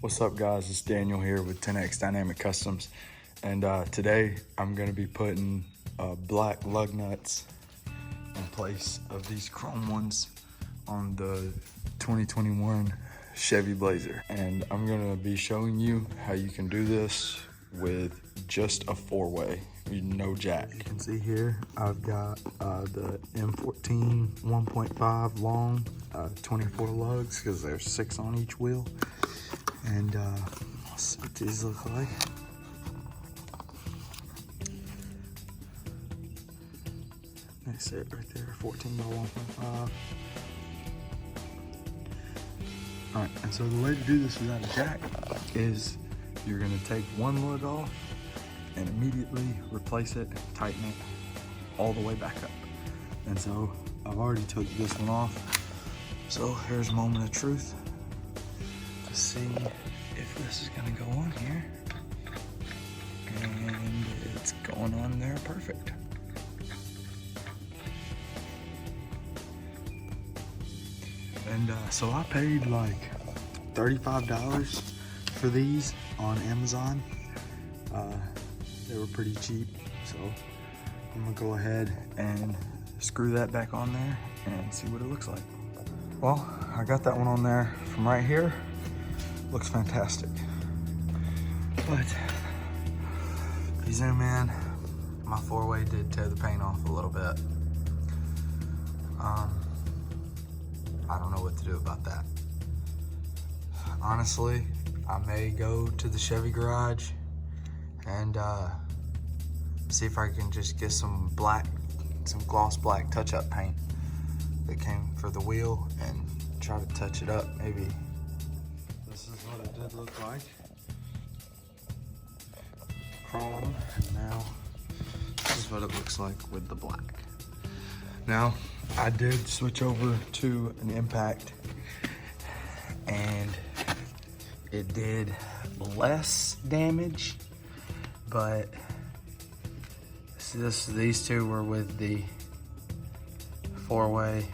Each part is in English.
What's up, guys? It's Daniel here with 10X Dynamic Customs, and today I'm going to be putting black lug nuts in place of these chrome ones on the 2021 Chevy Blazer. And I'm going to be showing you how you can do this with just a four-way, no jack. You can see here I've got the M14 1.5 long 24 lugs, because there's 6 on each wheel. And let's see what these look like. They sit right there, 14 by 1.5. All right, and so the way to do this without a jack is you're gonna take one lug off and immediately replace it, tighten it all the way back up. And so I've already took this one off. So here's a moment of truth to see if this is gonna go on here. And it's going on there perfect. And so I paid like $35 for these on Amazon. They were pretty cheap, so I'm gonna go ahead and screw that back on there and see what it looks like. Well, I got that one on there from right here. Looks fantastic. But if you zoom in, my four-way did tear the paint off a little bit. I don't know what to do about that. Honestly, I may go to the Chevy garage and see if I can just get some gloss black touch-up paint that came for the wheel and try to touch it up. Maybe this is what it did look like. Chrome, and now this is what it looks like with the black. Now, I did switch over to an impact, and it did less damage, but these two were with the four-way,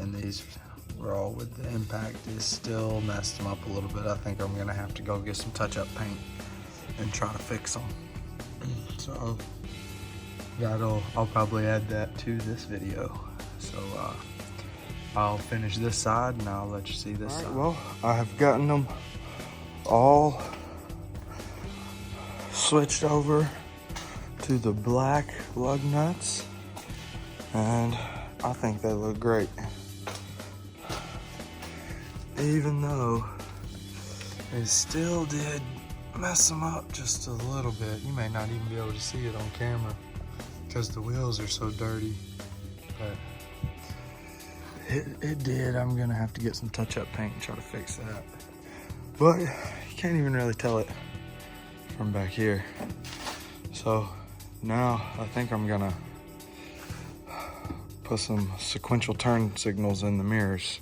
and these were all with the impact. It still messed them up a little bit. I think I'm gonna have to go get some touch-up paint and try to fix them. So I'll probably add that to this video. So I'll finish this side and I'll let you see this side. Well, I have gotten them all switched over to the black lug nuts, and I think they look great. Even though it still did mess them up just a little bit. You may not even be able to see it on camera because the wheels are so dirty, but it did. I'm gonna have to get some touch-up paint and try to fix that. But you can't even really tell it from back here. So now I think I'm gonna put some sequential turn signals in the mirrors.